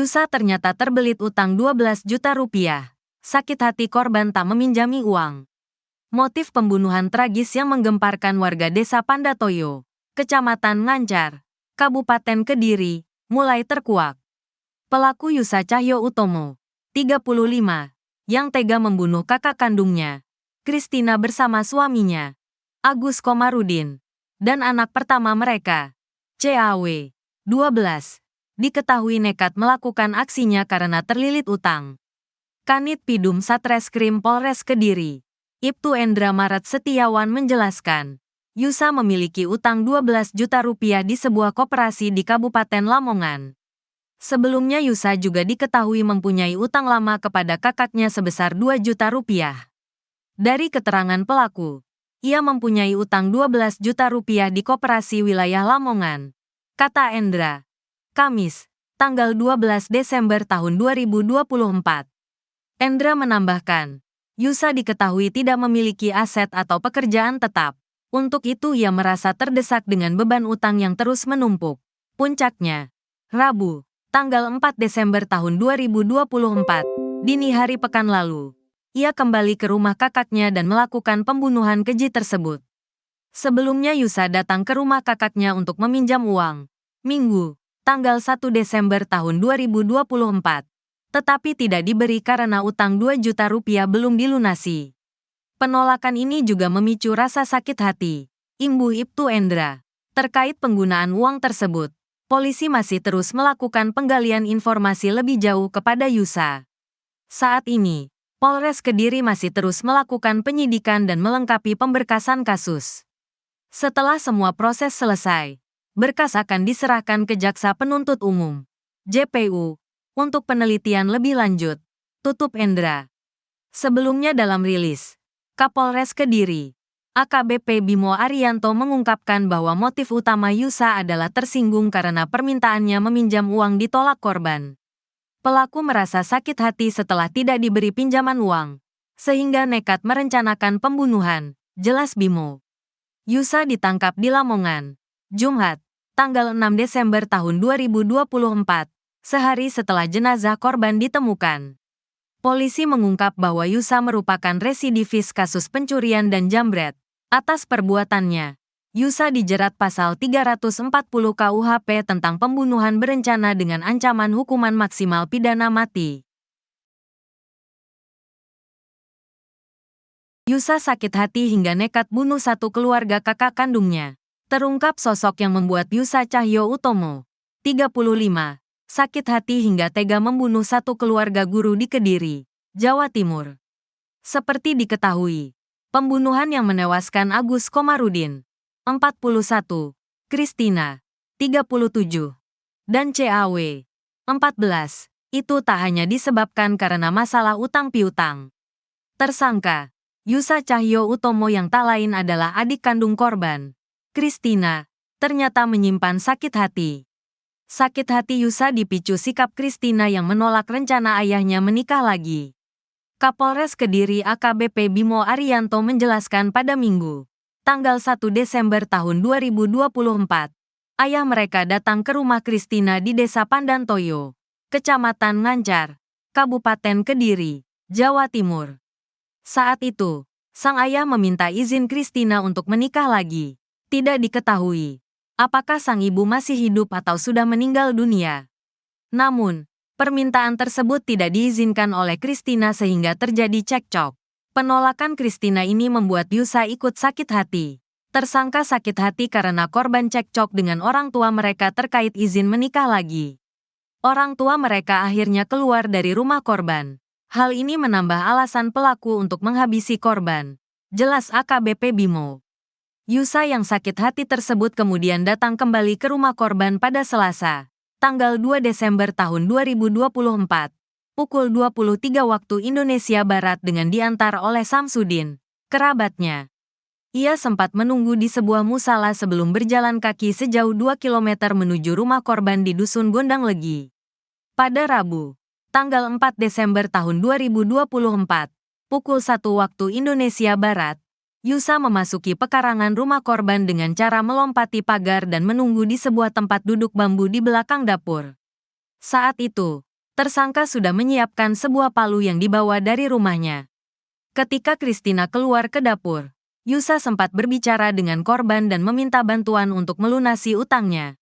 Yusa ternyata terbelit utang 12 juta rupiah. Sakit hati korban tak meminjami uang. Motif pembunuhan tragis yang menggemparkan warga desa Pandatoyo, Kecamatan Ngancar, Kabupaten Kediri, mulai terkuak. Pelaku Yusa Cahyo Utomo, 35, yang tega membunuh kakak kandungnya, Kristina bersama suaminya, Agus Komarudin, dan anak pertama mereka, CAW, 12, diketahui nekat melakukan aksinya karena terlilit utang. Kanit Pidum Satreskrim Polres Kediri, Ibtu Endra Maret Setiawan menjelaskan, Yusa memiliki utang 12 juta rupiah di sebuah koperasi di Kabupaten Lamongan. Sebelumnya Yusa juga diketahui mempunyai utang lama kepada kakaknya sebesar 2 juta rupiah. Dari keterangan pelaku, ia mempunyai utang 12 juta rupiah di koperasi wilayah Lamongan, kata Endra. Kamis, tanggal 12 Desember tahun 2024. Endra menambahkan, Yusa diketahui tidak memiliki aset atau pekerjaan tetap. Untuk itu ia merasa terdesak dengan beban utang yang terus menumpuk. Puncaknya, Rabu, tanggal 4 Desember tahun 2024, dini hari pekan lalu, ia kembali ke rumah kakaknya dan melakukan pembunuhan keji tersebut. Sebelumnya Yusa datang ke rumah kakaknya untuk meminjam uang, Minggu, tanggal 1 Desember tahun 2024, tetapi tidak diberi karena utang 2 juta rupiah belum dilunasi. Penolakan ini juga memicu rasa sakit hati, imbuh Ibtu Endra. Terkait penggunaan uang tersebut, polisi masih terus melakukan penggalian informasi lebih jauh kepada Yusa. Saat ini, Polres Kediri masih terus melakukan penyidikan dan melengkapi pemberkasan kasus. Setelah semua proses selesai, berkas akan diserahkan ke Jaksa Penuntut Umum, JPU, untuk penelitian lebih lanjut, tutup Endra. Sebelumnya dalam rilis, Kapolres Kediri, AKBP Bimo Arianto mengungkapkan bahwa motif utama Yusa adalah tersinggung karena permintaannya meminjam uang ditolak korban. Pelaku merasa sakit hati setelah tidak diberi pinjaman uang, sehingga nekat merencanakan pembunuhan, jelas Bimo. Yusa ditangkap di Lamongan, Jumat, tanggal 6 Desember tahun 2024, sehari setelah jenazah korban ditemukan. Polisi mengungkap bahwa Yusa merupakan residivis kasus pencurian dan jambret. Atas perbuatannya, Yusa dijerat pasal 340 KUHP tentang pembunuhan berencana dengan ancaman hukuman maksimal pidana mati. Yusa sakit hati hingga nekat bunuh satu keluarga kakak kandungnya. Terungkap sosok yang membuat Yusa Cahyo Utomo, 35, sakit hati hingga tega membunuh satu keluarga guru di Kediri, Jawa Timur. Seperti diketahui, pembunuhan yang menewaskan Agus Komarudin, 41, Kristina, 37, dan CAW, 14, itu tak hanya disebabkan karena masalah utang piutang. Tersangka, Yusa Cahyo Utomo yang tak lain adalah adik kandung korban, Kristina, ternyata menyimpan sakit hati. Sakit hati Yusa dipicu sikap Kristina yang menolak rencana ayahnya menikah lagi. Kapolres Kediri AKBP Bimo Arianto menjelaskan pada Minggu, tanggal 1 Desember tahun 2024, ayah mereka datang ke rumah Kristina di Desa Pandantoyo, Kecamatan Ngancar, Kabupaten Kediri, Jawa Timur. Saat itu, sang ayah meminta izin Kristina untuk menikah lagi. Tidak diketahui apakah sang ibu masih hidup atau sudah meninggal dunia. Namun, permintaan tersebut tidak diizinkan oleh Kristina sehingga terjadi cekcok. Penolakan Kristina ini membuat Yusa ikut sakit hati. Tersangka sakit hati karena korban cekcok dengan orang tua mereka terkait izin menikah lagi. Orang tua mereka akhirnya keluar dari rumah korban. Hal ini menambah alasan pelaku untuk menghabisi korban, jelas AKBP Bimo. Yusa yang sakit hati tersebut kemudian datang kembali ke rumah korban pada Selasa, tanggal 2 Desember tahun 2024, pukul 23 waktu Indonesia Barat dengan diantar oleh Samsudin, kerabatnya. Ia sempat menunggu di sebuah musala sebelum berjalan kaki sejauh 2 km menuju rumah korban di Dusun Gondang Legi. Pada Rabu, tanggal 4 Desember tahun 2024, pukul 1 waktu Indonesia Barat, Yusa memasuki pekarangan rumah korban dengan cara melompati pagar dan menunggu di sebuah tempat duduk bambu di belakang dapur. Saat itu, Tersangka sudah menyiapkan sebuah palu yang dibawa dari rumahnya. Ketika Christina keluar ke dapur, Yusa sempat berbicara dengan korban dan meminta bantuan untuk melunasi utangnya.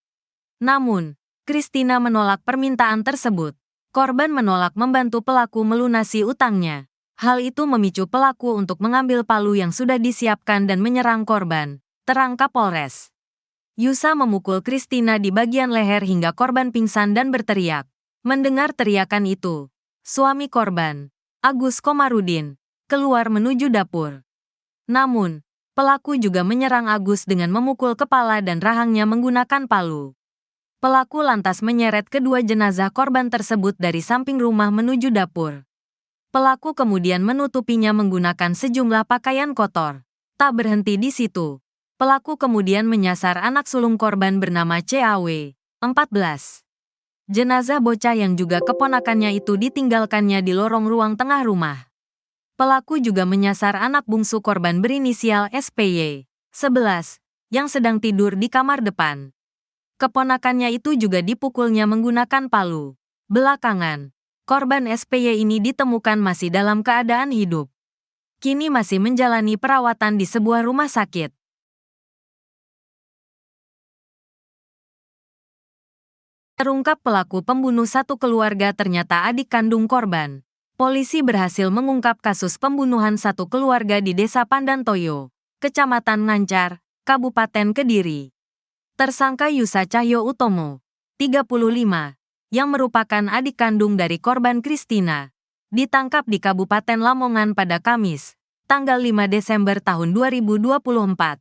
Namun, Christina menolak permintaan tersebut. Korban menolak membantu pelaku melunasi utangnya. Hal itu memicu pelaku untuk mengambil palu yang sudah disiapkan dan menyerang korban, terang Kapolres. Yusa memukul Christina di bagian leher hingga korban pingsan dan berteriak. Mendengar teriakan itu, suami korban, Agus Komarudin, keluar menuju dapur. Namun, pelaku juga menyerang Agus dengan memukul kepala dan rahangnya menggunakan palu. Pelaku lantas menyeret kedua jenazah korban tersebut dari samping rumah menuju dapur. Pelaku kemudian menutupinya menggunakan sejumlah pakaian kotor. Tak berhenti di situ. Pelaku kemudian menyasar anak sulung korban bernama CAW, 14. Jenazah bocah yang juga keponakannya itu ditinggalkannya di lorong ruang tengah rumah. Pelaku juga menyasar anak bungsu korban berinisial SPY, 11, yang sedang tidur di kamar depan. Keponakannya itu juga dipukulnya menggunakan palu. Belakangan, korban SPY ini ditemukan masih dalam keadaan hidup. Kini masih menjalani perawatan di sebuah rumah sakit. Terungkap pelaku pembunuh satu keluarga ternyata adik kandung korban. Polisi berhasil mengungkap kasus pembunuhan satu keluarga di Desa Pandantoyo, Kecamatan Ngancar, Kabupaten Kediri. Tersangka Yusa Cahyo Utomo, 35, yang merupakan adik kandung dari korban Christina, ditangkap di Kabupaten Lamongan pada Kamis, tanggal 5 Desember tahun 2024.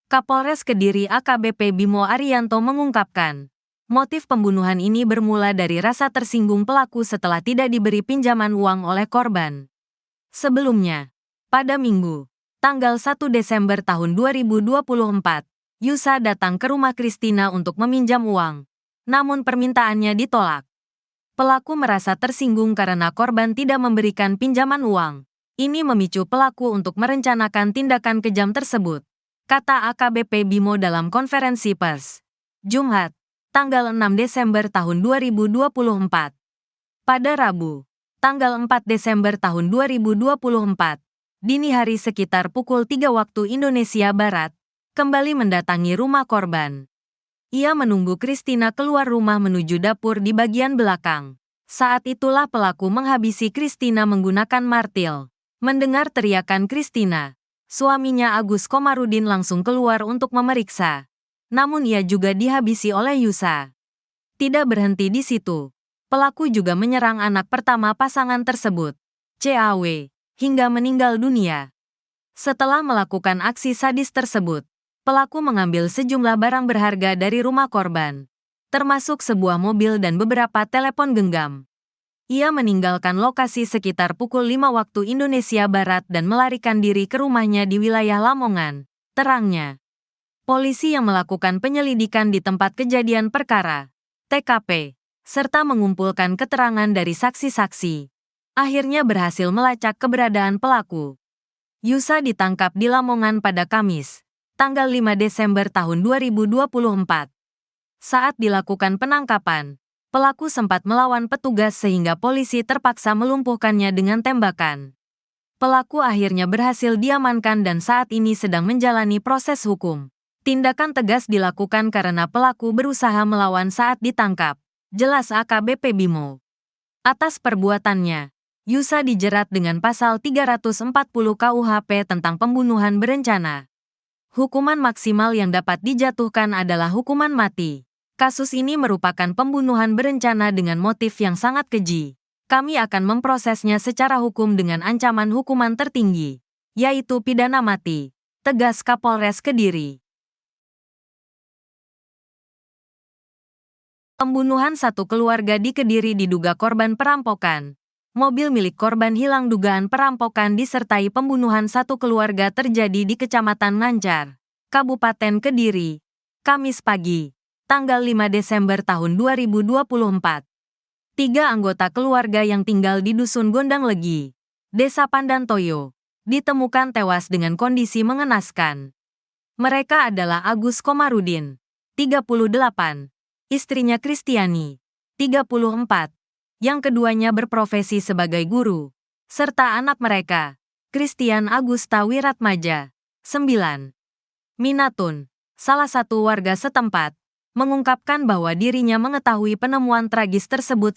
Kapolres Kediri AKBP Bimo Arianto mengungkapkan, motif pembunuhan ini bermula dari rasa tersinggung pelaku setelah tidak diberi pinjaman uang oleh korban. Sebelumnya, pada Minggu, tanggal 1 Desember tahun 2024, Yusa datang ke rumah Christina untuk meminjam uang. Namun permintaannya ditolak. Pelaku merasa tersinggung karena korban tidak memberikan pinjaman uang. Ini memicu pelaku untuk merencanakan tindakan kejam tersebut, kata AKBP Bimo dalam konferensi pers. Jumat, tanggal 6 Desember tahun 2024. Pada Rabu, tanggal 4 Desember tahun 2024, dini hari sekitar pukul 3 waktu Indonesia Barat, kembali mendatangi rumah korban. Ia menunggu Christina keluar rumah menuju dapur di bagian belakang. Saat itulah pelaku menghabisi Christina menggunakan martil. Mendengar teriakan Christina, suaminya Agus Komarudin langsung keluar untuk memeriksa. Namun ia juga dihabisi oleh Yusa. Tidak berhenti di situ. Pelaku juga menyerang anak pertama pasangan tersebut, CAW, hingga meninggal dunia. Setelah melakukan aksi sadis tersebut, pelaku mengambil sejumlah barang berharga dari rumah korban, termasuk sebuah mobil dan beberapa telepon genggam. Ia meninggalkan lokasi sekitar pukul 5 waktu Indonesia Barat dan melarikan diri ke rumahnya di wilayah Lamongan, terangnya. Polisi yang melakukan penyelidikan di tempat kejadian perkara, TKP, serta mengumpulkan keterangan dari saksi-saksi, akhirnya berhasil melacak keberadaan pelaku. Yusa ditangkap di Lamongan pada Kamis, tanggal 5 Desember tahun 2024. Saat dilakukan penangkapan, pelaku sempat melawan petugas sehingga polisi terpaksa melumpuhkannya dengan tembakan. Pelaku akhirnya berhasil diamankan dan saat ini sedang menjalani proses hukum. Tindakan tegas dilakukan karena pelaku berusaha melawan saat ditangkap, jelas AKBP Bimo. Atas perbuatannya, Yusa dijerat dengan pasal 340 KUHP tentang pembunuhan berencana. Hukuman maksimal yang dapat dijatuhkan adalah hukuman mati. Kasus ini merupakan pembunuhan berencana dengan motif yang sangat keji. Kami akan memprosesnya secara hukum dengan ancaman hukuman tertinggi, yaitu pidana mati, tegas Kapolres Kediri. Pembunuhan satu keluarga di Kediri diduga korban perampokan. Mobil milik korban hilang dugaan perampokan disertai pembunuhan satu keluarga terjadi di Kecamatan Ngancar, Kabupaten Kediri, Kamis pagi, tanggal 5 Desember tahun 2024. 3 anggota keluarga yang tinggal di Dusun Gondang Legi, Desa Pandantoyo, ditemukan tewas dengan kondisi mengenaskan. Mereka adalah Agus Komarudin, 38, istrinya Kristiani, 34, yang keduanya berprofesi sebagai guru, serta anak mereka, Christian Agusta Wiratmaja, 9. Minatun, salah satu warga setempat, mengungkapkan bahwa dirinya mengetahui penemuan tragis tersebut